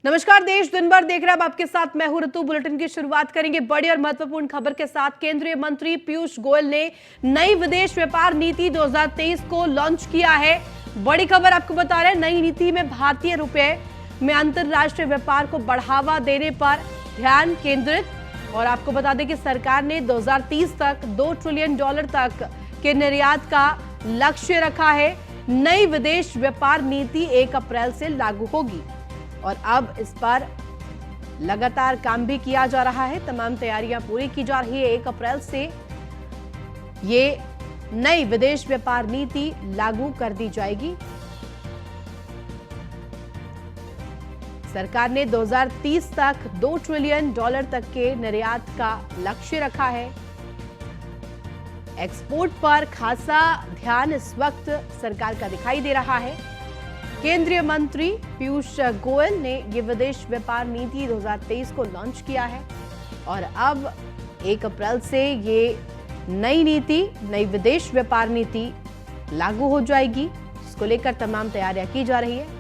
नमस्कार, देश दिन भर देख रहा है आपके साथ मैं हूं ऋतु। बुलेटिन की शुरुआत करेंगे बड़ी और महत्वपूर्ण खबर के साथ। केंद्रीय मंत्री पीयूष गोयल ने नई विदेश व्यापार नीति 2023 को लॉन्च किया है। बड़ी खबर आपको बता रहे हैं, नई नीति में भारतीय रुपए में अंतरराष्ट्रीय व्यापार को बढ़ावा देने पर ध्यान केंद्रित। और आपको बता दें कि सरकार ने 2030 तक $2 ट्रिलियन तक के निर्यात का लक्ष्य रखा है। नई विदेश व्यापार नीति 1 अप्रैल से लागू होगी और अब इस पर लगातार काम भी किया जा रहा है। तमाम तैयारियां पूरी की जा रही है। 1 अप्रैल से ये नई विदेश व्यापार नीति लागू कर दी जाएगी। सरकार ने 2030 तक $2 ट्रिलियन तक के निर्यात का लक्ष्य रखा है। एक्सपोर्ट पर खासा ध्यान इस वक्त सरकार का दिखाई दे रहा है। केंद्रीय मंत्री पीयूष गोयल ने ये विदेश व्यापार नीति 2023 को लॉन्च किया है और अब 1 अप्रैल से ये नई नीति, नई विदेश व्यापार नीति लागू हो जाएगी, जिसको लेकर तमाम तैयारियां की जा रही है।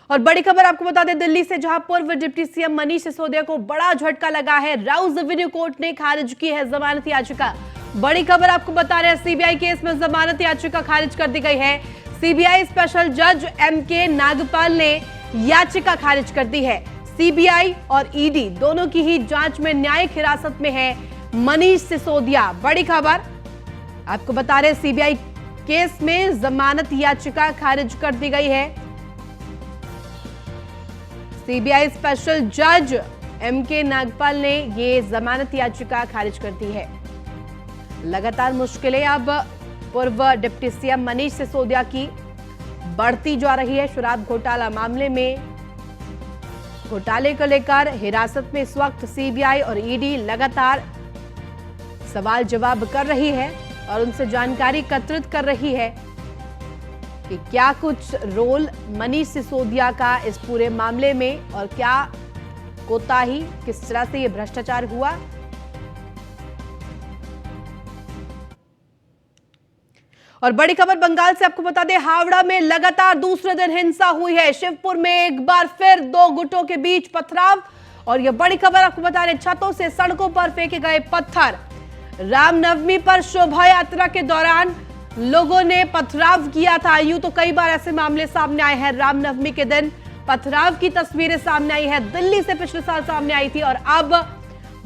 और बड़ी खबर आपको बता दें दिल्ली से, जहां पूर्व डिप्टी सीएम मनीष सिसोदिया को बड़ा झटका लगा है। राउस एवेन्यू कोर्ट ने खारिज की है जमानत याचिका। बड़ी खबर आपको बता रहे हैं, सीबीआई केस में जमानत याचिका खारिज कर दी गई है। सीबीआई स्पेशल जज एमके नागपाल ने याचिका खारिज कर दी है। सीबीआई और ईडी दोनों की ही जांच में न्यायिक हिरासत में है मनीष सिसोदिया। बड़ी खबर आपको बता रहे, सीबीआई केस में जमानत याचिका खारिज कर दी गई है। सीबीआई स्पेशल जज एमके नागपाल ने ये जमानत याचिका खारिज कर दी है। लगातार मुश्किलें अब पूर्व डिप्टी सीएम मनीष सिसोदिया की बढ़ती जा रही है। शराब घोटाला मामले में घोटाले को लेकर हिरासत में इस वक्त सीबीआई और ईडी लगातार सवाल जवाब कर रही है और उनसे जानकारी एकत्रित कर रही है कि क्या कुछ रोल मनीष सिसोदिया का इस पूरे मामले में और क्या कोताही, किस तरह से यह भ्रष्टाचार हुआ। और बड़ी खबर बंगाल से आपको बता दें, हावड़ा में लगातार दूसरे दिन हिंसा हुई है। शिवपुर में एक बार फिर 2 गुटों के बीच पथराव। और यह बड़ी खबर आपको बता रहे, छतों से सड़कों पर फेंके गए पत्थर। रामनवमी पर शोभा यात्रा के दौरान लोगों ने पथराव किया था। यूं तो कई बार ऐसे मामले सामने आए हैं। रामनवमी के दिन पथराव की तस्वीरें सामने आई है। दिल्ली से पिछले साल सामने आई थी और अब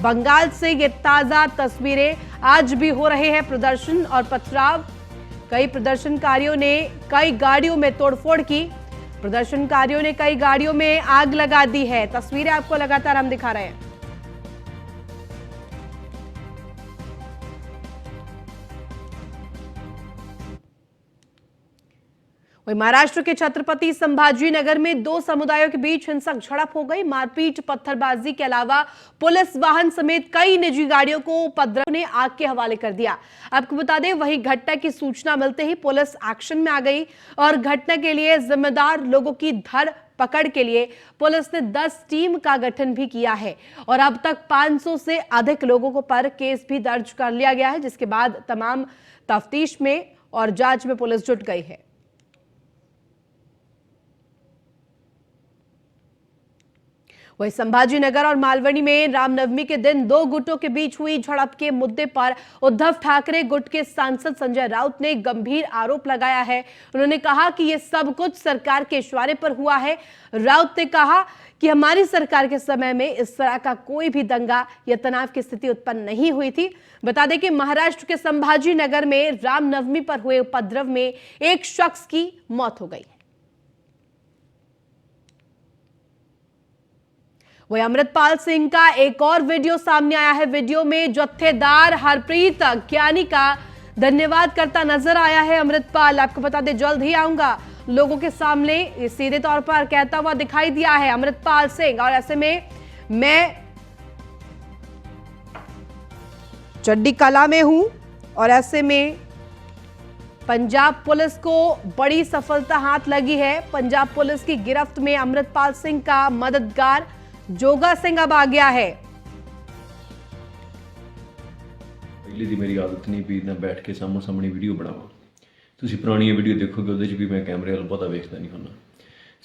बंगाल से ये ताजा तस्वीरें। आज भी हो रहे हैं प्रदर्शन और पथराव। कई प्रदर्शनकारियों ने कई गाड़ियों में तोड़फोड़ की। प्रदर्शनकारियों ने कई गाड़ियों में आग लगा दी है। तस्वीरें आपको लगातार हम दिखा रहे हैं। महाराष्ट्र के छत्रपति संभाजी नगर में 2 समुदायों के बीच हिंसक झड़प हो गई। मारपीट, पत्थरबाजी के अलावा पुलिस वाहन समेत कई निजी गाड़ियों को उपद्रव ने आग के हवाले कर दिया। आपको बता दें, वही घटना की सूचना मिलते ही पुलिस एक्शन में आ गई और घटना के लिए जिम्मेदार लोगों की धर पकड़ के लिए पुलिस ने 10 टीम का गठन भी किया है और अब तक 500 से अधिक लोगों पर केस भी दर्ज कर लिया गया है, जिसके बाद तमाम तफ्तीश में और जांच में पुलिस जुट गई है। वही संभाजी नगर और मालवनी में रामनवमी के दिन 2 गुटों के बीच हुई झड़प के मुद्दे पर उद्धव ठाकरे गुट के सांसद संजय राउत ने गंभीर आरोप लगाया है। उन्होंने कहा कि यह सब कुछ सरकार के इशारे पर हुआ है। राउत ने कहा कि हमारी सरकार के समय में इस तरह का कोई भी दंगा या तनाव की स्थिति उत्पन्न नहीं हुई थी। बता दें कि महाराष्ट्र के संभाजी नगर में रामनवमी पर हुए उपद्रव में एक शख्स की मौत हो गई। वही अमृतपाल सिंह का एक और वीडियो सामने आया है। वीडियो में जत्थेदार हरप्रीत ज्ञानी का धन्यवाद करता नजर आया है अमृतपाल। आपको बता दें, जल्द ही आऊंगा लोगों के सामने, सीधे तौर पर कहता हुआ दिखाई दिया है अमृतपाल सिंह। और ऐसे में मैं चड्डी कला में हूं और ऐसे में पंजाब पुलिस को बड़ी सफलता हाथ लगी है। पंजाब पुलिस की गिरफ्त में अमृतपाल सिंह का मददगार जोगा सिंह अब आ गया है। ਪਹਿਲੀ ਦੀ ਮੇਰੀ ਆਦਤ ਨਹੀਂ ਵੀ ਨਾ ਬੈਠ ਕੇ ਸਾਹਮਣੇ ਸਾਹਮਣੇ ਵੀਡੀਓ ਬਣਾਵਾਂ। ਤੁਸੀਂ ਪੁਰਾਣੀਆਂ ਵੀਡੀਓ ਦੇਖੋਗੇ ਉਹਦੇ 'ਚ ਵੀ ਮੈਂ ਕੈਮਰੇ ਵੱਲ ਬਹੁਤਾ ਵੇਖਦਾ ਨਹੀਂ ਹੁੰਦਾ।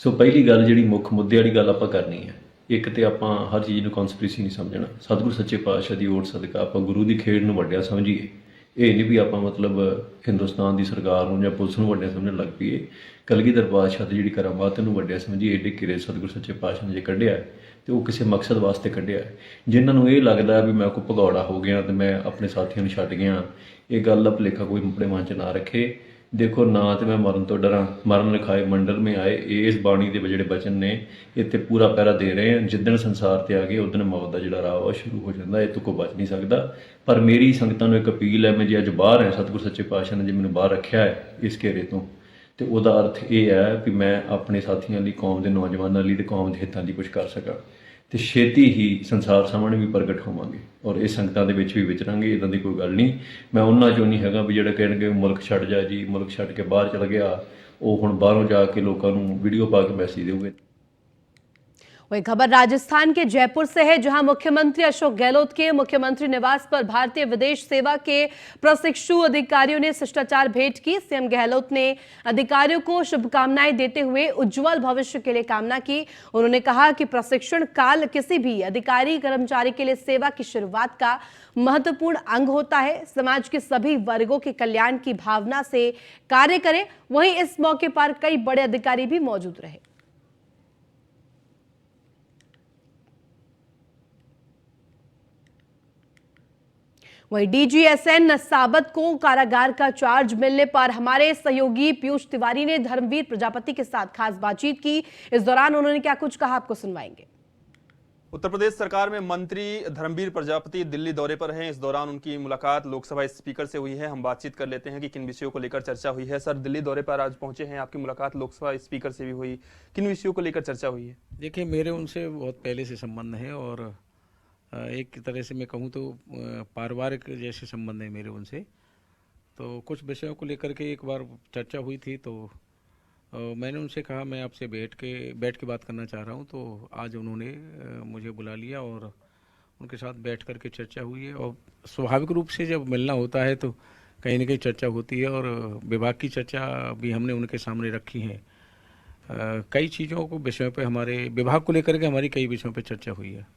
ਸੋ ਪਹਿਲੀ ਗੱਲ ਜਿਹੜੀ ਮੁੱਖ ਮੁੱਦੇ ਵਾਲੀ ਗੱਲ ਆਪਾਂ ਕਰਨੀ ਹੈ, ਇੱਕ ਤੇ ਆਪਾਂ ਹਰ ਚੀਜ਼ ਨੂੰ ਕਨਸਪੀਰੇਸੀ ਨਹੀਂ ਸਮਝਣਾ। ਸਤਿਗੁਰੂ ਸੱਚੇ ਪਾਤਸ਼ਾਹ ਦੀ ਓਟ ਸਦਕਾ ਆਪਾਂ ਗੁਰੂ ਦੀ ਖੇਡ ਨੂੰ ਵੱਡਿਆ ਸਮਝੀਏ। ਇਹ ਨਹੀਂ ਵੀ ਆਪਾਂ ਮਤਲਬ ਹਿੰਦੁਸਤਾਨ ਦੀ ਸਰਕਾਰ ਨੂੰ ਜਾਂ ਪੁਲਿਸ ਨੂੰ ਵੱਡਿਆ ਸਮਝਣ ਲੱਗ ਪਈਏ। ਕਲਗੀਧਰ ਪਾਤਸ਼ਾਹ ਦੀ ਜਿਹੜੀ ਕਰਾਮਾਤ ਨੂੰ ਵੱਡਿਆ ਸਮਝੀਏ। ਏਡੇ ਕਿਰੇ ਸਤਿਗੁਰੂ ਸੱਚੇ ਪਾਤਸ਼ਾਹ ਨੇ ਜੇ ਕੱਢਿਆ ਤੇ ਉਹ ਕਿਸੇ ਮਕਸਦ ਵਾਸਤੇ ਕੱਢਿਆ। ਜਿਨ੍ਹਾਂ ਨੂੰ ਇਹ ਲੱਗਦਾ ਵੀ ਮੈਂ ਕੋਈ ਭਗੌੜਾ ਹੋ ਗਿਆ ਤੇ ਮੈਂ ਆਪਣੇ ਸਾਥੀਆਂ ਨੂੰ ਛੱਡ ਗਿਆ, ਇਹ ਗੱਲ ਦਾ ਭੁਲੇਖਾ ਕੋਈ ਆਪਣੇ ਮਨ 'ਚ ਨਾ ਰੱਖੇ। ਦੇਖੋ, ਨਾ ਤੇ ਮੈਂ ਮਰਨ ਤੋਂ ਡਰਾਂ, ਮਰਨ ਲਿਖਾਏ ਮੰਡਲ ਮੇ ਆਏ, ਇਸ ਬਾਣੀ ਦੇ ਜਿਹੜੇ ਬਚਨ ਨੇ ਇਹ ਤੇ ਪੂਰਾ ਪਹਿਰਾ ਦੇ ਰਹੇ ਆ। ਜਿੱਦਣ ਸੰਸਾਰ ਤੇ ਆ ਗਏ ਉਦਣ ਮੌਤ ਦਾ ਜਿਹੜਾ ਰਾਹ ਉਹ ਸ਼ੁਰੂ ਹੋ ਜਾਂਦਾ, ਇਹ ਤੋਂ ਕੋਈ ਬਚ ਨਹੀਂ ਸਕਦਾ। ਪਰ ਮੇਰੀ ਸੰਗਤਾਂ ਨੂੰ ਇੱਕ ਅਪੀਲ ਹੈ, ਮੈਂ ਜੇ ਅੱਜ ਬਾਹਰ ਹੈ, ਸਤਿਗੁਰੂ ਸੱਚੇ ਪਾਤਸ਼ਾਹ ਨੇ ਜੇ ਮੈਨੂੰ ਬਾਹਰ ਰੱਖਿਆ ਹੈ ਇਸ ਘੇਰੇ ਤੋਂ, ਤੇ ਉਹਦਾ ਅਰਥ ਇਹ ਹੈ ਵੀ ਮੈਂ ਆਪਣੇ ਸਾਥੀਆਂ ਲਈ, ਕੌਮ ਦੇ ਨੌਜਵਾਨਾਂ ਲਈ ਤੇ ਕੌਮ ਦੇ ਹਿੱਤਾਂ ਲਈ ਕੁਝ ਕਰ ਸਕਾਂ। ਤੇ ਛੇਤੀ ਹੀ ਸੰਸਾਰ ਸਾਹਮਣੇ ਵੀ ਪ੍ਰਗਟ ਹੋਵਾਂਗੇ ਔਰ ਇਹ ਸੰਗਤਾਂ ਦੇ ਵਿੱਚ ਵੀ ਵਿਚਰਾਂਗੇ। ਇੱਦਾਂ ਦੀ ਕੋਈ ਗੱਲ ਨਹੀਂ। ਮੈਂ ਉਹਨਾਂ 'ਚੋਂ ਨਹੀਂ ਹੈਗਾ ਵੀ ਜਿਹੜਾ ਕਹਿਣਗੇ ਮੁਲਕ ਛੱਡ ਜਾ ਜੀ, ਮੁਲਕ ਛੱਡ ਕੇ ਬਾਹਰ ਚਲਾ ਗਿਆ, ਉਹ ਹੁਣ ਬਾਹਰੋਂ ਜਾ ਕੇ ਲੋਕਾਂ ਨੂੰ ਵੀਡੀਓ पा के मैसेज देंगे। वही खबर राजस्थान के जयपुर से है, जहां मुख्यमंत्री अशोक गहलोत के मुख्यमंत्री निवास पर भारतीय विदेश सेवा के प्रशिक्षु अधिकारियों ने शिष्टाचार भेंट की। सीएम गहलोत ने अधिकारियों को शुभकामनाएं देते हुए उज्जवल भविष्य के लिए कामना की। उन्होंने कहा कि प्रशिक्षण काल किसी भी अधिकारी कर्मचारी के लिए सेवा की शुरुआत का महत्वपूर्ण अंग होता है। समाज के सभी वर्गों के कल्याण की भावना से कार्य करें। वहीं इस मौके पर कई बड़े अधिकारी भी मौजूद रहे। वहीं डीजीएसएन साबत को कारागार का चार्ज मिलने पर हमारे सहयोगी पीयूष तिवारी ने धर्मवीर प्रजापति के साथ खास बातचीत की। इस दौरान उन्होंने क्या कुछ कहा, आपको सुनवाएंगे। उत्तर प्रदेश सरकार में मंत्री धर्मवीर प्रजापति दिल्ली दौरे पर हैं। इस दौरान उनकी मुलाकात लोकसभा स्पीकर से हुई है। हम बातचीत कर लेते हैं कि किन विषयों को लेकर चर्चा हुई है। सर, दिल्ली दौरे पर आज पहुंचे हैं, आपकी मुलाकात लोकसभा स्पीकर से भी हुई, किन विषयों को लेकर चर्चा हुई है? देखिए, मेरे उनसे बहुत पहले से संबंध है और एक तरह से मैं कहूँ तो पारिवारिक जैसे संबंध है मेरे उनसे। तो कुछ विषयों को लेकर के एक बार चर्चा हुई थी, तो मैंने उनसे कहा मैं आपसे बैठ के बात करना चाह रहा हूँ। तो आज उन्होंने मुझे बुला लिया और उनके साथ बैठ कर के चर्चा हुई है। और स्वाभाविक रूप से जब मिलना होता है तो कहीं ना कहीं चर्चा होती है और विभाग की चर्चा भी हमने उनके सामने रखी है। कई चीज़ों को विषयों पे हमारे विभाग को लेकर के हमारी कई विषयों पे चर्चा हुई है।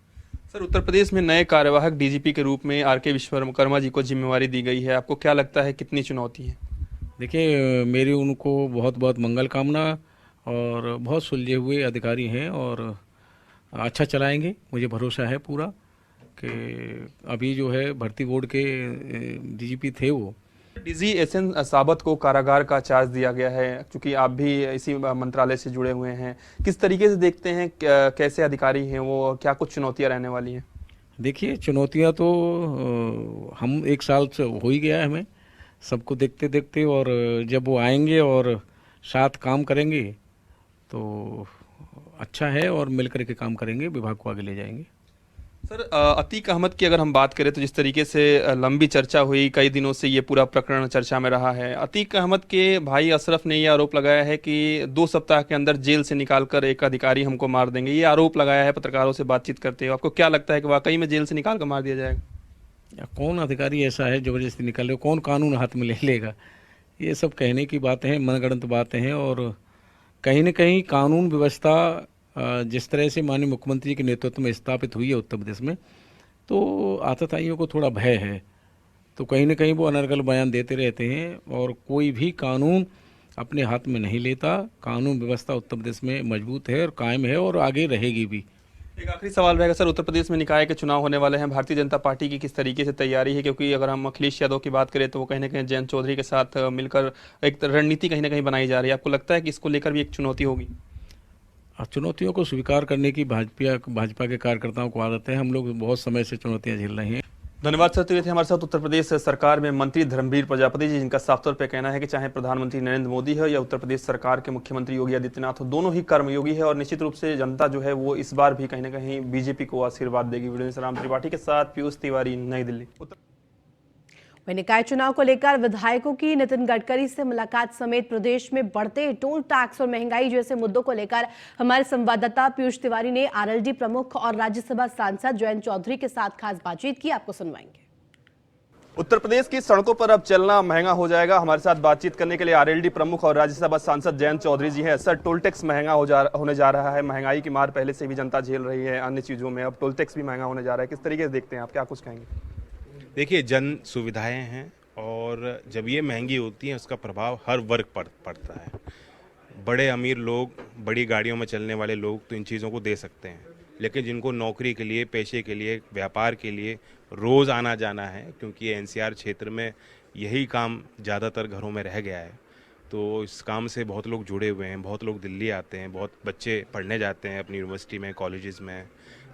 सर, उत्तर प्रदेश में नए कार्यवाहक डीजीपी के रूप में आर के विश्वकर्मा जी को जिम्मेवारी दी गई है, आपको क्या लगता है कितनी चुनौती है? देखिए, मेरी उनको बहुत बहुत मंगल कामना और बहुत सुलझे हुए अधिकारी हैं और अच्छा चलाएंगे, मुझे भरोसा है पूरा कि अभी जो है भर्ती बोर्ड के डीजीपी थे वो। डीजीएसएन साबत को कारागार का चार्ज दिया गया है, क्योंकि आप भी इसी मंत्रालय से जुड़े हुए हैं, किस तरीके से देखते हैं, कैसे अधिकारी हैं वो, क्या कुछ चुनौतियां रहने वाली हैं? देखिए, चुनौतियां तो हम एक साल से हो ही गया है हमें सबको देखते देखते, और जब वो आएंगे और साथ काम करेंगे तो अच्छा है और मिलकर के काम करेंगे, विभाग को आगे ले जाएंगे। सर, अतीक अहमद की अगर हम बात करें तो जिस तरीके से लंबी चर्चा हुई, कई दिनों से ये पूरा प्रकरण चर्चा में रहा है। अतीक अहमद के भाई अशरफ ने ये आरोप लगाया है कि 2 सप्ताह के अंदर जेल से निकालकर एक अधिकारी हमको मार देंगे, ये आरोप लगाया है पत्रकारों से बातचीत करते हुए। आपको क्या लगता है कि वाकई में जेल से निकाल कर मार दिया जाएगा? कौन अधिकारी ऐसा है जबरदस्ती निकाले, कौन कानून हाथ में ले लेगा? ये सब कहने की बातें हैं, मनगढ़ंत बातें हैं। और कहीं न कहीं कानून व्यवस्था जिस तरह से माननीय मुख्यमंत्री के नेतृत्व में स्थापित हुई है उत्तर प्रदेश में, तो आतताइयों को थोड़ा भय है। तो कहीं न कहीं वो अनर्गल बयान देते रहते हैं और कोई भी कानून अपने हाथ में नहीं लेता। कानून व्यवस्था उत्तर प्रदेश में मजबूत है और कायम है और आगे रहेगी भी। एक आखिरी सवाल रहेगा सर, उत्तर प्रदेश में निकाय के चुनाव होने वाले हैं, भारतीय जनता पार्टी की किस तरीके से तैयारी है? क्योंकि अगर हम अखिलेश यादव की बात करें तो वो कहीं ना कहीं जयंत चौधरी के साथ मिलकर एक रणनीति कहीं ना कहीं बनाई जा रही है, आपको लगता है कि इसको लेकर भी एक चुनौती होगी? चुनौतियों को स्वीकार करने की भाजपा के कार्यकर्ताओं को आदत है। हम लोग बहुत समय से चुनौतियां झेल रहे हैं। धन्यवाद सर। तो ये थे हमारे साथ उत्तर प्रदेश सरकार में मंत्री धर्मवीर प्रजापति जी, जिनका साफ तौर पे कहना है कि चाहे प्रधानमंत्री नरेंद्र मोदी है या उत्तर प्रदेश सरकार के मुख्यमंत्री योगी आदित्यनाथ हो, दोनों ही कर्मयोगी है और निश्चित रूप से जनता जो है वो इस बार भी कहीं ना कहीं बीजेपी को आशीर्वाद देगी। वीडियो में राम त्रिपाठी के साथ पीयूष तिवारी, नई दिल्ली। वहीं निकाय चुनाव को लेकर विधायकों की नितिन गडकरी से मुलाकात समेत प्रदेश में बढ़ते टोल टैक्स और महंगाई जैसे मुद्दों को लेकर हमारे संवाददाता पीयूष तिवारी ने आरएलडी प्रमुख और राज्यसभा सांसद जयंत चौधरी के साथ खास बातचीत की, आपको सुनवाएंगे। उत्तर प्रदेश की सड़कों पर अब चलना महंगा हो जाएगा। हमारे साथ बातचीत करने के लिए आरएलडी प्रमुख और राज्यसभा सांसद जयंत चौधरी जी हैं। सर, टोल टैक्स महंगा होने जा रहा है। महंगाई की मार पहले से भी जनता झेल रही है अन्य चीज़ों में, अब टोल टैक्स भी महंगा होने जा रहा है। किस तरीके से देखते हैं आप, क्या कुछ कहेंगे? देखिए, जन सुविधाएं हैं और जब ये महंगी होती हैं उसका प्रभाव हर वर्ग पर पड़ता है। बड़े अमीर लोग, बड़ी गाड़ियों में चलने वाले लोग तो इन चीज़ों को दे सकते हैं, लेकिन जिनको नौकरी के लिए, पेशे के लिए, व्यापार के लिए रोज़ आना जाना है, क्योंकि एनसीआर क्षेत्र में यही काम ज़्यादातर घरों में रह गया है, तो इस काम से बहुत लोग जुड़े हुए हैं। बहुत लोग दिल्ली आते हैं, बहुत बच्चे पढ़ने जाते हैं अपनी यूनिवर्सिटी में, कॉलेजेस में।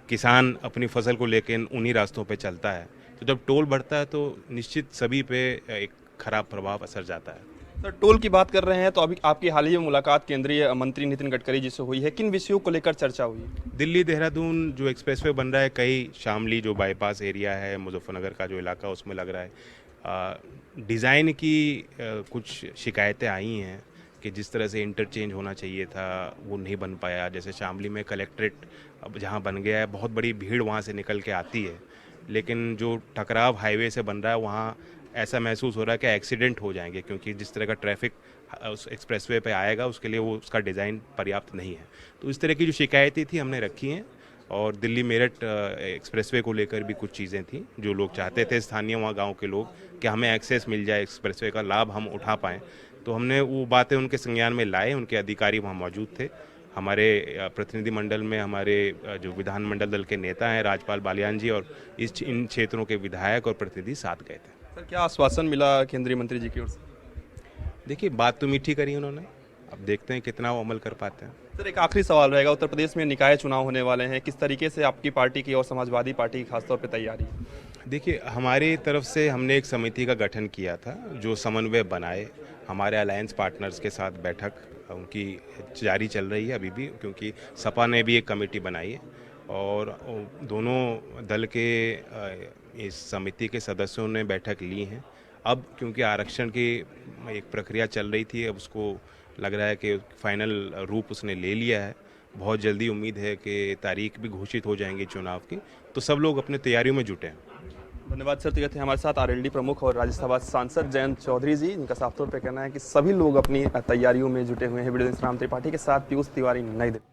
किसान अपनी फसल को लेकर उन्हीं रास्तों पे चलता है। तो जब टोल बढ़ता है तो निश्चित सभी पे एक खराब प्रभाव असर जाता है। सर, टोल की बात कर रहे हैं तो अभी आपकी हाल ही में मुलाकात केंद्रीय मंत्री नितिन गडकरी जी से हुई है। किन विषयों को लेकर चर्चा हुई? दिल्ली देहरादून जो एक्सप्रेसवे बन रहा है, कई शामली जो बाईपास एरिया है, मुजफ्फरनगर का जो इलाका, उसमें लग रहा है डिज़ाइन की कुछ शिकायतें आई हैं कि जिस तरह से इंटरचेंज होना चाहिए था वो नहीं बन पाया। जैसे शामली में कलेक्ट्रेट अब जहाँ बन गया है, बहुत बड़ी भीड़ वहाँ से निकल के आती है, लेकिन जो टकराव हाईवे से बन रहा है वहाँ ऐसा महसूस हो रहा है कि एक्सीडेंट हो जाएंगे, क्योंकि जिस तरह का ट्रैफिक उस एक्सप्रेसवे पे आएगा उसके लिए वो उसका डिज़ाइन पर्याप्त नहीं है। तो इस तरह की जो शिकायतें थी हमने रखी हैं, और दिल्ली मेरठ एक्सप्रेसवे को लेकर भी कुछ चीज़ें थी जो लोग चाहते थे, स्थानीय वहाँ गांव के लोग, कि हमें एक्सेस मिल जाए, एक्सप्रेसवे का लाभ हम उठा पाएँ। तो हमने वो बातें उनके संज्ञान में लाए। उनके अधिकारी वहाँ मौजूद थे। हमारे प्रतिनिधिमंडल में हमारे जो विधानमंडल दल के नेता हैं, राजपाल बालियान जी, और इन क्षेत्रों के विधायक और प्रतिनिधि साथ गए थे। सर, क्या आश्वासन मिला केंद्रीय मंत्री जी की ओर से? देखिए, बात तो मीठी करी उन्होंने, अब देखते हैं कितना वो अमल कर पाते हैं। सर, एक आखिरी सवाल रहेगा। उत्तर प्रदेश में निकाय चुनाव होने वाले हैं, किस तरीके से आपकी पार्टी की और समाजवादी पार्टी की खासतौर पर तैयारी है? देखिए, हमारी तरफ से हमने एक समिति का गठन किया था जो समन्वय बनाए। हमारे अलायंस पार्टनर्स के साथ बैठक उनकी जारी चल रही है अभी भी, क्योंकि सपा ने भी एक कमेटी बनाई है, और दोनों दल के इस समिति के सदस्यों ने बैठक ली है। अब क्योंकि आरक्षण की एक प्रक्रिया चल रही थी, अब उसको लग रहा है कि फाइनल रूप उसने ले लिया है। बहुत जल्दी उम्मीद है कि तारीख भी घोषित हो जाएंगी चुनाव की, तो सब लोग अपने तैयारियों में जुटे हैं। धन्यवाद सर। तो ये थे हमारे साथ आरएलडी प्रमुख और राज्यसभा सांसद जयंत चौधरी जी, जिनका साफ तौर पर कहना है कि सभी लोग अपनी तैयारियों में जुटे हुए हैं। वीडियो राम त्रिपाठी के साथ पीयूष तिवारी, नई दिल्ली।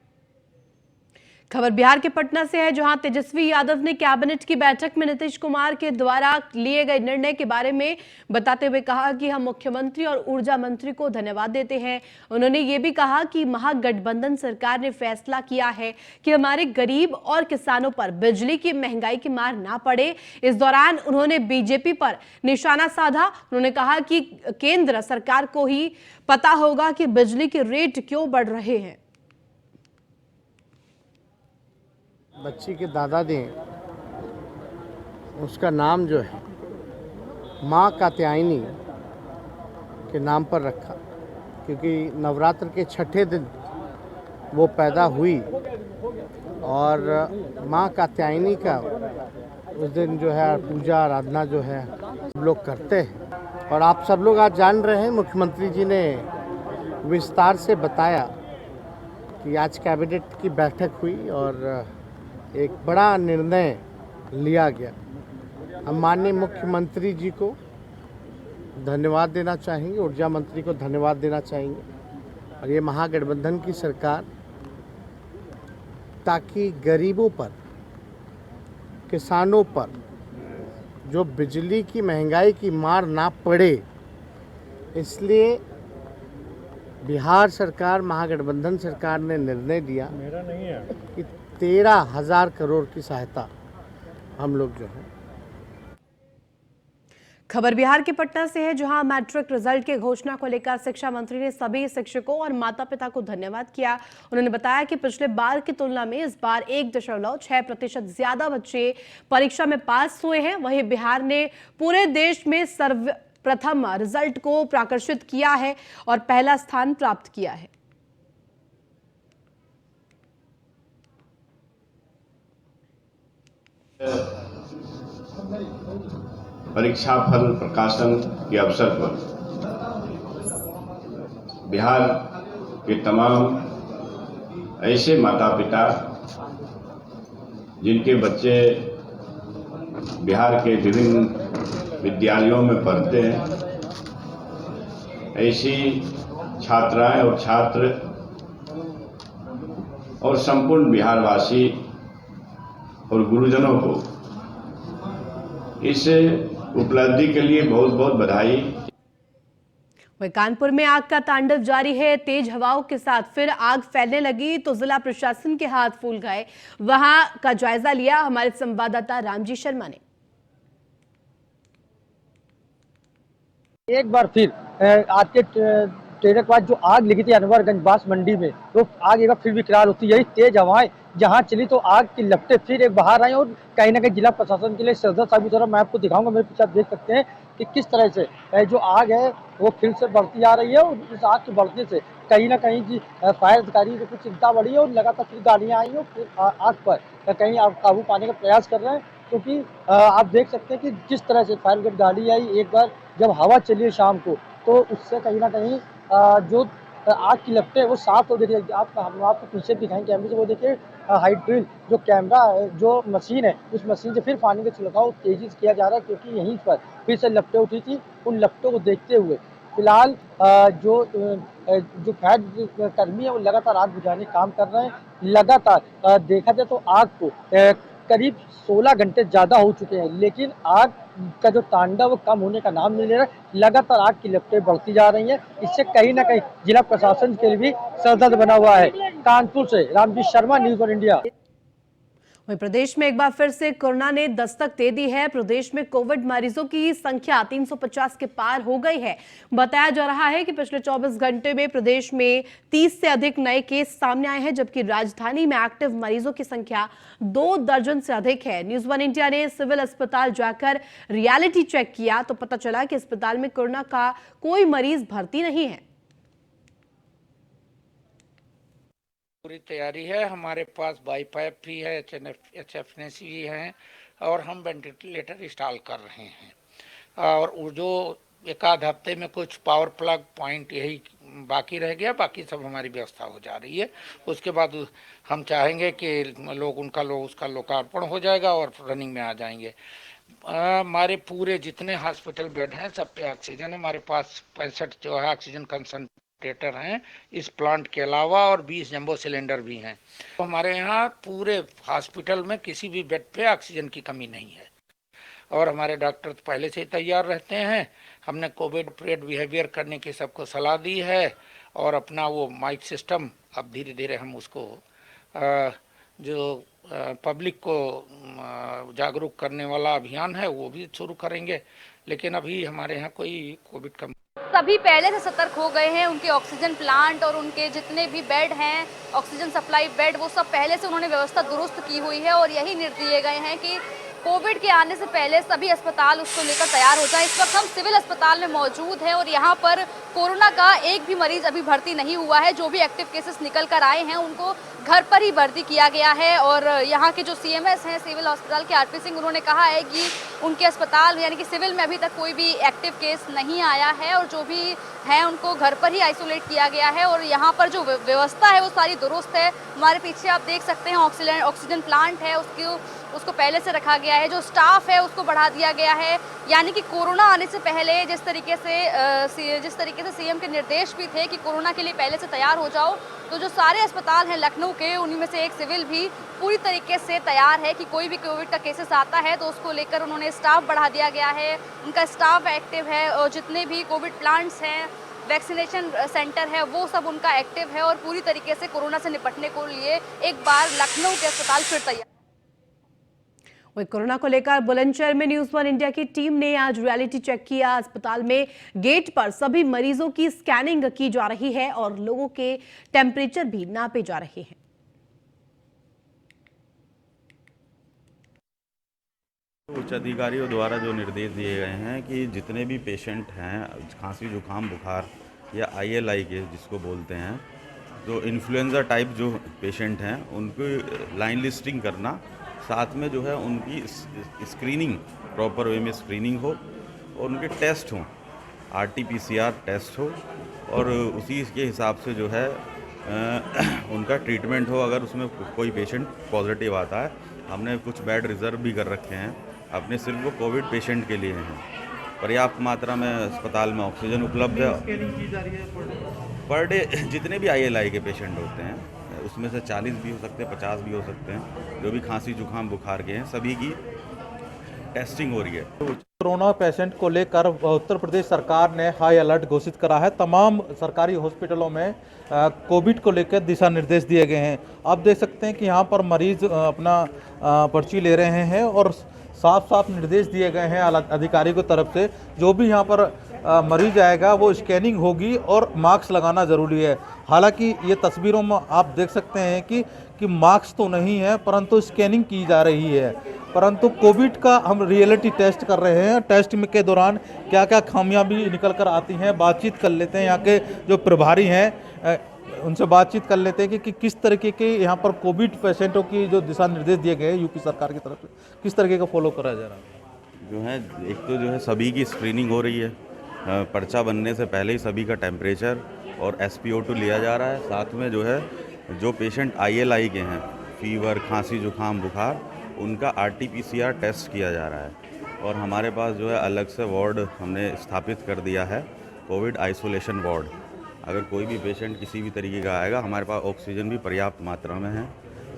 खबर बिहार के पटना से है, जहां तेजस्वी यादव ने कैबिनेट की बैठक में नीतीश कुमार के द्वारा लिए गए निर्णय के बारे में बताते हुए कहा कि हम मुख्यमंत्री और ऊर्जा मंत्री को धन्यवाद देते हैं। उन्होंने ये भी कहा कि महागठबंधन सरकार ने फैसला किया है कि हमारे गरीब और किसानों पर बिजली की महंगाई की मार ना पड़े। इस दौरान उन्होंने बीजेपी पर निशाना साधा। उन्होंने कहा कि केंद्र सरकार को ही पता होगा कि बिजली के रेट क्यों बढ़ रहे हैं। बच्ची के दादा ने उसका नाम जो है माँ कात्यायनी के नाम पर रखा, क्योंकि नवरात्र के छठे दिन वो पैदा हुई, और माँ कात्यायनी का उस दिन जो है पूजा आराधना जो है सब लोग करते हैं। और आप सब लोग आज जान रहे हैं, मुख्यमंत्री जी ने विस्तार से बताया कि आज कैबिनेट की बैठक हुई और एक बड़ा निर्णय लिया गया। हम माननीय मुख्यमंत्री जी को धन्यवाद देना चाहेंगे, ऊर्जा मंत्री को धन्यवाद देना चाहेंगे, और ये महागठबंधन की सरकार ताकि गरीबों पर, किसानों पर जो बिजली की महंगाई की मार ना पड़े, इसलिए बिहार सरकार, महागठबंधन सरकार ने निर्णय लिया कि 13,000 करोड़ की सहायता हम लोग जो है। खबर बिहार के पटना से है, जहां मैट्रिक रिजल्ट के घोषणा को लेकर शिक्षा मंत्री ने सभी शिक्षकों और माता पिता को धन्यवाद किया। उन्होंने बताया कि पिछले बार की तुलना में इस बार 1.6% ज्यादा बच्चे परीक्षा में पास हुए हैं। वहीं बिहार ने पूरे देश में सर्वप्रथम रिजल्ट को प्रकाशित किया है और पहला स्थान प्राप्त किया है। परीक्षा फल प्रकाशन के अवसर पर बिहार के तमाम ऐसे माता पिता जिनके बच्चे बिहार के विभिन्न विद्यालयों में पढ़ते हैं, ऐसी छात्राएं और छात्र और संपूर्ण बिहारवासी और गुरुजनों को इस उपलब्धि के लिए बहुत बहुत बधाई। वहीं कानपुर में आग का तांडव जारी है। तेज हवाओं के साथ फिर आग फैलने लगी तो जिला प्रशासन के हाथ फूल गए। वहां का जायजा लिया हमारे संवाददाता रामजी शर्मा ने। एक बार फिर आज के ट्रेनर के बाद जो आग लगी थी अनवरगंज बांस मंडी में, तो आग एक बार फिर विकराल होती। यही तेज हवाएं जहां चली तो आग की लपटें फिर एक बाहर आई और कहीं ना कहीं जिला प्रशासन के लिए सजग साबित हो रहा। मैं आपको दिखाऊंगा, मेरे पीछे आप देख सकते हैं कि किस तरह से जो आग है वो फिर से बढ़ती जा रही है। और इस आग के बढ़ने से कहीं ना कहीं फायर अधिकारी को कुछ चिंता बढ़ी है और लगातार फिर गाड़ियाँ आई और फिर आग पर कहीं काबू पाने का प्रयास कर रहे हैं। क्योंकि आप देख सकते हैं कि जिस तरह से फायर ब्रिगेड गाड़ी आई, एक बार जब हवा चली है शाम को, तो उससे कहीं ना कहीं जो आग की लपटें वो साफ हो। देखिए हम आपको पीछे दिखाएं कैमरे से, वो देखिए हाइड्रिल जो कैमरा जो मशीन है, उस मशीन से फिर पानी का छिड़काव तेजी से किया जा रहा है। क्योंकि यहीं पर फिर से लपटें उठी थी। उन लपटों को देखते हुए फिलहाल जो फायर कर्मी है वो लगातार आग बुझाने का काम कर रहे हैं। लगातार देखा जाए तो आग को करीब 16 घंटे ज़्यादा हो चुके हैं, लेकिन आग का जो तांडव कम होने का नाम नहीं ले रहा। लगातार आग की लपटें बढ़ती जा रही हैं। इससे कहीं ना कहीं जिला प्रशासन के लिए भी सरदर्द बना हुआ है। कानपुर से रामजी शर्मा, न्यूज़ 1 इंडिया। वहीं प्रदेश में एक बार फिर से कोरोना ने दस्तक दे दी है। प्रदेश में कोविड मरीजों की संख्या 350 के पार हो गई है। बताया जा रहा है कि पिछले 24 घंटे में प्रदेश में 30 से अधिक नए केस सामने आए हैं, जबकि राजधानी में एक्टिव मरीजों की संख्या 2 दर्जन से अधिक है। न्यूज़ 1 इंडिया ने सिविल अस्पताल जाकर रियलिटी चेक किया तो पता चला कि अस्पताल में कोरोना का कोई मरीज भर्ती नहीं है। पूरी तैयारी है। हमारे पास बाईपाइप भी है, HFNC भी है और हम वेंटिलेटर इंस्टॉल कर रहे हैं। और जो एक आध हफ्ते में कुछ पावर प्लग पॉइंट यही बाकी रह गया, बाकी सब हमारी व्यवस्था हो जा रही है। उसके बाद हम चाहेंगे कि उसका लोकार्पण हो जाएगा और रनिंग में आ जाएंगे। हमारे पूरे जितने हॉस्पिटल बेड हैं सब पे ऑक्सीजन है। हमारे पास 65 जो है ऑक्सीजन कंसंट्रेटर हैं इस प्लांट के अलावा, और 20 जंबो सिलेंडर भी हैं। तो हमारे यहाँ पूरे हॉस्पिटल में किसी भी बेड पे ऑक्सीजन की कमी नहीं है और हमारे डॉक्टर तो पहले से ही तैयार रहते हैं। हमने कोविड पीरियड बिहेवियर करने की सबको सलाह दी है और अपना वो माइक सिस्टम अब धीरे धीरे हम उसको जो पब्लिक को जागरूक करने वाला अभियान है वो भी शुरू करेंगे। लेकिन अभी हमारे यहाँ कोई कोविड का सभी पहले से सतर्क हो गए हैं। उनके ऑक्सीजन प्लांट और उनके जितने भी बेड हैं, ऑक्सीजन सप्लाई बेड, वो सब पहले से उन्होंने व्यवस्था दुरुस्त की हुई है और यही निर्देश दिए गए हैं कि कोविड के आने से पहले सभी अस्पताल उसको लेकर तैयार हो जाए। इस वक्त हम सिविल अस्पताल में मौजूद हैं और यहाँ पर कोरोना का एक भी मरीज अभी भर्ती नहीं हुआ है। जो भी एक्टिव केसेस निकल कर आए हैं उनको घर पर ही भर्ती किया गया है। और यहाँ के जो CMS हैं सिविल अस्पताल के RP सिंह, उन्होंने कहा है कि उनके अस्पताल यानी कि सिविल में अभी तक कोई भी एक्टिव केस नहीं आया है और जो भी हैं उनको घर पर ही आइसोलेट किया गया है और यहाँ पर जो व्यवस्था है वो सारी दुरुस्त है। हमारे पीछे आप देख सकते हैं ऑक्सीजन प्लांट है, उसको पहले से रखा गया है। जो स्टाफ है उसको बढ़ा दिया गया है। यानी कि कोरोना आने से पहले जिस तरीके से CM के निर्देश भी थे कि कोरोना के लिए पहले से तैयार हो जाओ, तो जो सारे अस्पताल हैं लखनऊ के, उन्हीं में से एक सिविल भी पूरी तरीके से तैयार है कि कोई भी कोविड का केसेस आता है तो उसको लेकर उन्होंने स्टाफ बढ़ा दिया गया है। उनका स्टाफ एक्टिव है और जितने भी कोविड प्लांट्स हैं, वैक्सीनेशन सेंटर है, वो सब उनका एक्टिव है और पूरी तरीके से कोरोना से निपटने को लिए एक बार लखनऊ के अस्पताल फिर तैयार। वहीं कोरोना को लेकर बुलंदशहर में न्यूज़ 1 इंडिया की टीम ने आज रियलिटी चेक किया। अस्पताल में गेट पर सभी मरीजों की स्कैनिंग की जा रही है और लोगों के टेम्परेचर भी नापे जा रहे हैं। उच्च अधिकारियों द्वारा जो निर्देश दिए गए हैं कि जितने भी पेशेंट हैं खांसी जुकाम बुखार या ILI के जिसको बोलते हैं, जो इन्फ्लुएंजा टाइप जो पेशेंट हैं उनकी लाइन लिस्टिंग करना, साथ में जो है उनकी स्क्रीनिंग प्रॉपर वे में स्क्रीनिंग हो और उनके टेस्ट हों, RT-PCR टेस्ट हो और उसी के हिसाब से जो है उनका ट्रीटमेंट हो। अगर उसमें कोई पेशेंट पॉजिटिव आता है, हमने कुछ बेड रिज़र्व भी कर रखे हैं अपने, सिर्फ वो कोविड पेशेंट के लिए हैं। पर्याप्त मात्रा में अस्पताल में ऑक्सीजन उपलब्ध है। स्कैनिंग की जा रही है पर डे जितने भी ILI के पेशेंट होते हैं उसमें से 40 भी हो सकते हैं, 50 भी हो सकते हैं, जो भी खांसी जुकाम बुखार के हैं, सभी की टेस्टिंग हो रही है। कोरोना पेशेंट को लेकर उत्तर प्रदेश सरकार ने हाई अलर्ट घोषित करा है। तमाम सरकारी हॉस्पिटलों में कोविड को लेकर दिशा निर्देश दिए गए हैं। आप देख सकते हैं कि यहाँ पर मरीज अपना पर्ची ले रहे हैं और साफ साफ निर्देश दिए गए हैं अधिकारी की तरफ से, जो भी यहाँ पर मरीज आएगा वो स्कैनिंग होगी और मास्क लगाना ज़रूरी है। हालांकि ये तस्वीरों में आप देख सकते हैं कि मास्क तो नहीं है परंतु स्कैनिंग की जा रही है। परंतु कोविड का हम रियलिटी टेस्ट कर रहे हैं। टेस्ट में के दौरान क्या क्या खामियां भी निकल कर आती हैं, बातचीत कर लेते हैं। यहाँ के जो प्रभारी हैं उनसे बातचीत कर लेते हैं कि किस तरीके के यहाँ पर कोविड पेशेंटों की जो दिशा निर्देश दिए गए हैं यूपी सरकार की तरफ से, किस तरीके का फॉलो करा जा रहा है। जो है एक तो जो है सभी की स्क्रीनिंग हो रही है, पर्चा बनने से पहले ही सभी का टेम्परेचर और SpO2 लिया जा रहा है। साथ में जो है जो पेशेंट ILI के हैं, फीवर, खांसी जुकाम बुखार, उनका RT-PCR टेस्ट किया जा रहा है। और हमारे पास जो है अलग से वार्ड हमने स्थापित कर दिया है, कोविड आइसोलेशन वार्ड। अगर कोई भी पेशेंट किसी भी तरीके का आएगा, हमारे पास ऑक्सीजन भी पर्याप्त मात्रा में है,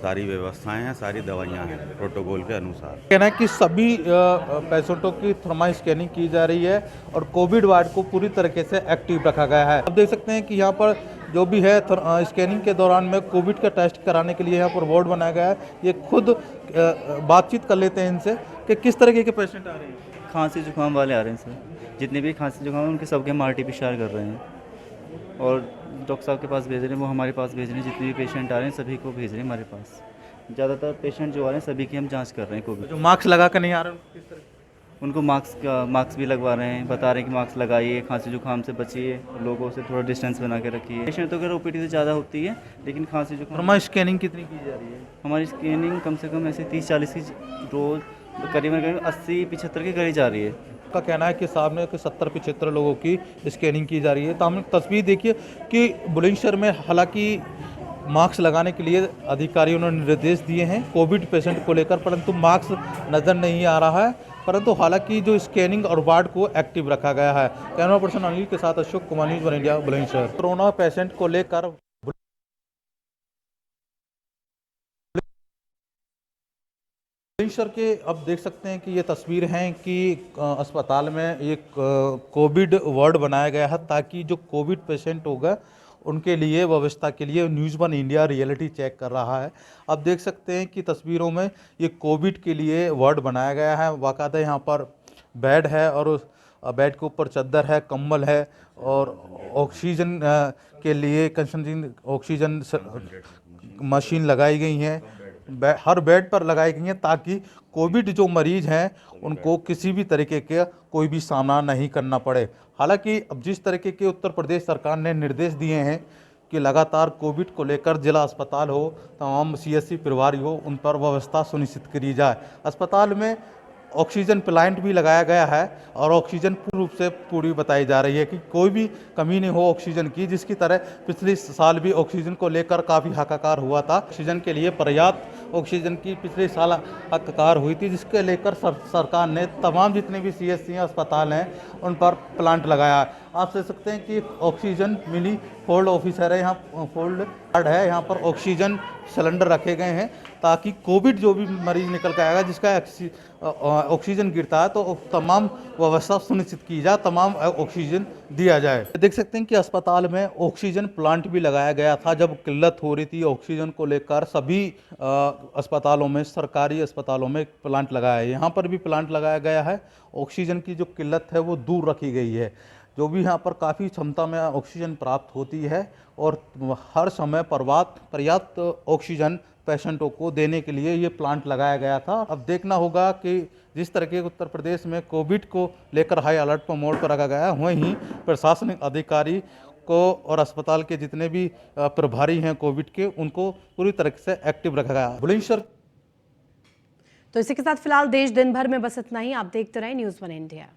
सारी व्यवस्थाएं हैं, सारी दवाइयां हैं प्रोटोकॉल के अनुसार। कहना है कि सभी पेशेंटों की थर्मल स्कैनिंग की जा रही है और कोविड वार्ड को पूरी तरीके से एक्टिव रखा गया है। आप देख सकते हैं कि यहाँ पर जो भी है स्कैनिंग के दौरान में कोविड का टेस्ट कराने के लिए यहाँ पर वार्ड बनाया गया है। ये खुद बातचीत कर लेते हैं इनसे कि किस तरीके के पेशेंट आ रहे हैं। खांसी जुकाम वाले आ रहे हैं सर, जितने भी खांसी जुकाम हैं उनके सबके हम RT-PCR कर रहे हैं और डॉक्टर साहब के पास भेज रहे हैं, वो हमारे पास भेज रहे हैं। जितने भी पेशेंट आ रहे हैं सभी को भेज रहे हैं हमारे पास। ज़्यादातर पेशेंट जो आ रहे हैं सभी की हम जांच कर रहे हैं। कोविड जो मास्क लगा कर नहीं आ रहे हैं किस तरह? उनको मास्क भी लगवा रहे हैं, बता रहे हैं कि मास्क लगाइए, खांसी जुकाम से बचिए, लोगों से थोड़ा डिस्टेंस बना के रखिए। पेशेंट तो अगर OPD से ज़्यादा होती है, लेकिन खांसी जुकाम थर्मल स्कैनिंग कितनी की जा रही है? हमारी स्कैनिंग कम से कम ऐसे 30-40 की रोज़, करीबन 80-75 की करी जा रही है। का कहना है कि सामने के 70-75 लोगों की स्कैनिंग की जा रही है। तो हम तस्वीर देखिए कि बुलंदशहर में हालांकि मास्क लगाने के लिए अधिकारियों ने निर्देश दिए हैं कोविड पेशेंट को लेकर, परंतु मास्क नज़र नहीं आ रहा है। परंतु हालांकि जो स्कैनिंग और वार्ड को एक्टिव रखा गया है। कैमरा पर्सन अनिल के साथ Ashok Kumar, news 1 India, Bulandshahr. Corona patient को लेकर बुलंदशहर के अब देख सकते हैं कि ये तस्वीर हैं कि अस्पताल में एक कोविड वार्ड बनाया गया है ताकि जो कोविड पेशेंट होगा उनके लिए व्यवस्था के लिए न्यूज़ 1 इंडिया रियलिटी चेक कर रहा है। अब देख सकते हैं कि तस्वीरों में ये कोविड के लिए वार्ड बनाया गया है। बाकायदा यहाँ पर बेड है और उस बेड के ऊपर चादर है, कंबल है और ऑक्सीजन के लिए कंसंट्रेशन ऑक्सीजन मशीन लगाई गई हैं, हर बेड पर लगाई गई हैं ताकि कोविड जो मरीज हैं उनको किसी भी तरीके के कोई भी सामना नहीं करना पड़े। हालांकि अब जिस तरीके के उत्तर प्रदेश सरकार ने निर्देश दिए हैं कि लगातार कोविड को लेकर जिला अस्पताल हो, तमाम CSC प्रभारी हो, उन पर व्यवस्था सुनिश्चित करी जाए। अस्पताल में ऑक्सीजन प्लांट भी लगाया गया है और ऑक्सीजन पूर्ण रूप से पूरी बताई जा रही है कि कोई भी कमी नहीं हो ऑक्सीजन की, जिसकी तरह पिछले साल भी ऑक्सीजन को लेकर काफ़ी हाहाकार हुआ था। ऑक्सीजन के लिए पर्याप्त ऑक्सीजन की पिछले साल हाहाकार हुई थी, जिसके लेकर सरकार ने तमाम जितने भी CSC अस्पताल हैं उन पर प्लांट लगाया है। आप देख सकते हैं कि ऑक्सीजन मिली फोल्ड ऑफिसर है, यहाँ फोल्ड गार्ड है, यहाँ पर ऑक्सीजन सिलेंडर रखे गए हैं ताकि कोविड जो भी मरीज निकल के आएगा जिसका ऑक्सीजन गिरता है तो तमाम व्यवस्था सुनिश्चित की जाए, तमाम ऑक्सीजन दिया जाए। देख सकते हैं कि अस्पताल में ऑक्सीजन प्लांट भी लगाया गया था जब किल्लत हो रही थी ऑक्सीजन को लेकर। सभी अस्पतालों में, सरकारी अस्पतालों में प्लांट लगाया है, यहाँ पर भी प्लांट लगाया गया है। ऑक्सीजन की जो किल्लत है वो दूर रखी गई है, जो भी यहाँ पर काफ़ी क्षमता में ऑक्सीजन प्राप्त होती है और हर समय पर्याप्त ऑक्सीजन पेशेंटों को देने के लिए ये प्लांट लगाया गया था। अब देखना होगा कि जिस तरह के उत्तर प्रदेश में कोविड को लेकर हाई अलर्ट पर मोड पर रखा गया है, वहीं प्रशासनिक अधिकारी को और अस्पताल के जितने भी प्रभारी हैं कोविड के, उनको पूरी तरह से एक्टिव रखा गया है। बुलंदशहर। तो इसी के साथ फिलहाल देश दिन भर में बस इतना ही। आप देखते रहें न्यूज़ 1 इंडिया।